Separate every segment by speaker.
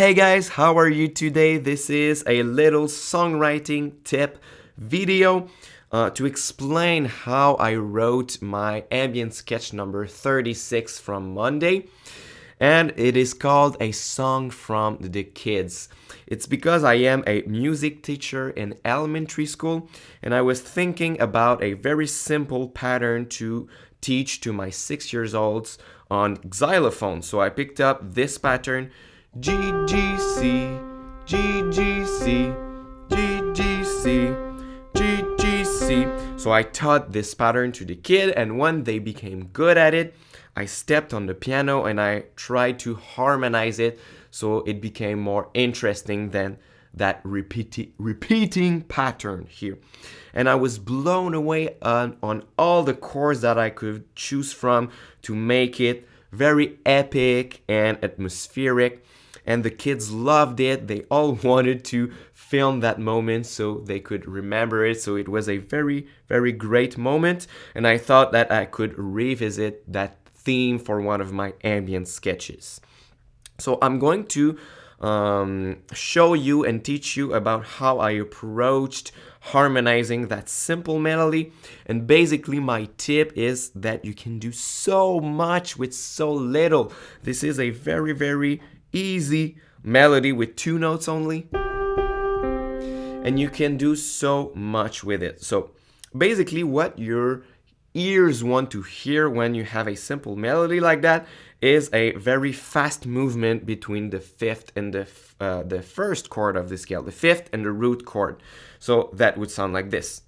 Speaker 1: Hey guys, how are you today? This is a little songwriting tip video to explain how I wrote my ambient sketch number 36 from Monday. And it is called A Song from the Kids. It's because I am a music teacher in elementary school, and I was thinking about a very simple pattern to teach to my 6-year-olds on xylophone. So I picked up this pattern, G, G, C, G, G, C, G, G, C, G, G, C. So I taught this pattern to the kid, and when they became good at it, I stepped on the piano and I tried to harmonize it so it became more interesting than that repeating pattern here. And I was blown away on all the chords that I could choose from to make it very epic and atmospheric. And the kids loved it. They all wanted to film that moment so they could remember it. So it was a very, very great moment. And I thought that I could revisit that theme for one of my ambient sketches. So I'm going to show you and teach you about how I approached harmonizing that simple melody. And basically my tip is that you can do so much with so little. This is a very, very easy melody with 2 notes only, and you can do so much with it. So basically what your ears want to hear when you have a simple melody like that is a very fast movement between the 5th and the 1st chord of the scale, the 5th and the root chord. So that would sound like this.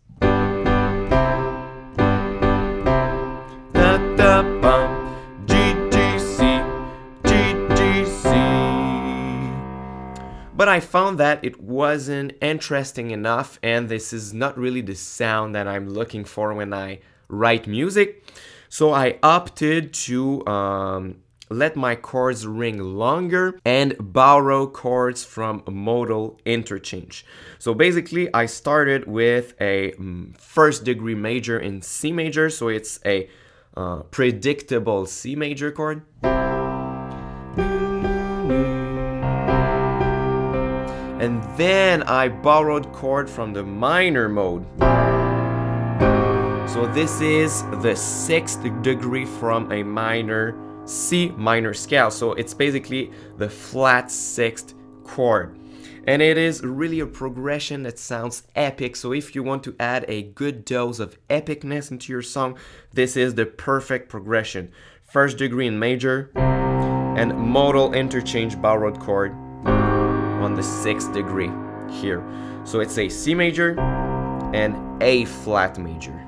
Speaker 1: But I found that it wasn't interesting enough, and this is not really the sound that I'm looking for when I write music. So I opted to let my chords ring longer and borrow chords from modal interchange. So basically I started with a 1st degree major in C major, so it's a predictable C major chord. And then I borrowed chord from the minor mode. So this is the 6th degree from a minor C minor scale. So it's basically the flat 6th chord. And it is really a progression that sounds epic. So if you want to add a good dose of epicness into your song, this is the perfect progression. 1st degree in major and modal interchange borrowed chord on the 6th degree here. So it's a C major and A flat major.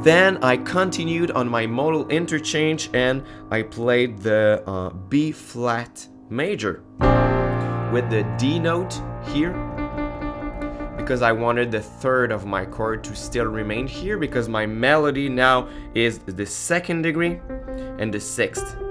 Speaker 1: Then I continued on my modal interchange and I played the B flat major with the D note here, because I wanted the 3rd of my chord to still remain here, because my melody now is the 2nd degree and the 6th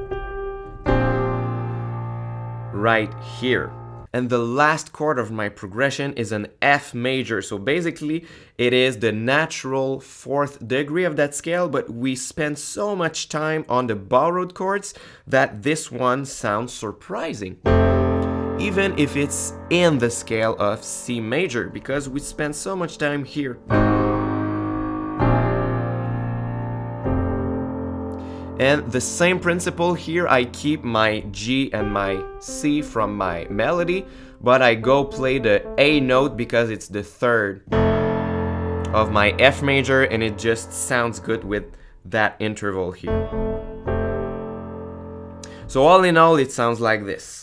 Speaker 1: right here. And the last chord of my progression is an F major. So basically it is the natural 4th degree of that scale, but we spend so much time on the borrowed chords that this one sounds surprising, even if it's in the scale of C major, because we spend so much time here. And the same principle here, I keep my G and my C from my melody, but I go play the A note because it's the 3rd of my F major, and it just sounds good with that interval here. So all in all, it sounds like this.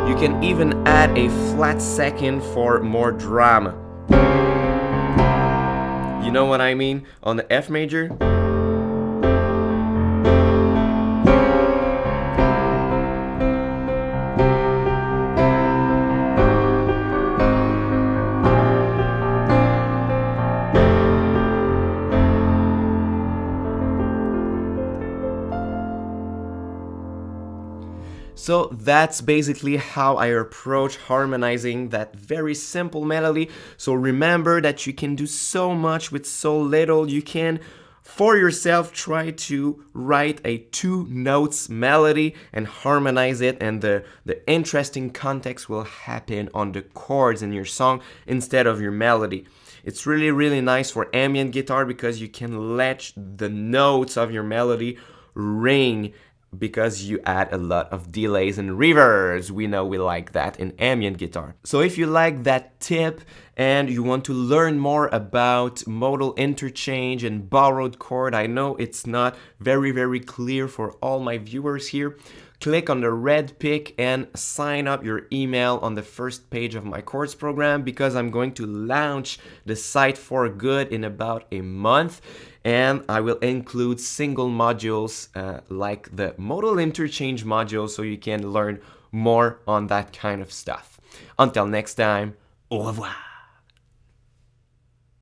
Speaker 1: You can even add a flat 2nd for more drama. You know what I mean? On the F major. So that's basically how I approach harmonizing that very simple melody. So remember that you can do so much with so little. You can, for yourself, try to write a 2 notes melody and harmonize it, and the interesting context will happen on the chords in your song instead of your melody. It's really, really nice for ambient guitar because you can let the notes of your melody ring because you add a lot of delays and reverbs. We know we like that in ambient guitar. So if you like that tip and you want to learn more about modal interchange and borrowed chord, I know it's not very clear for all my viewers here. Click on the red pick and sign up your email on the first page of my Chords program, because I'm going to launch the site for good in about a month, and I will include single modules like the modal interchange module, so you can learn more on that kind of stuff. Until next time, au revoir.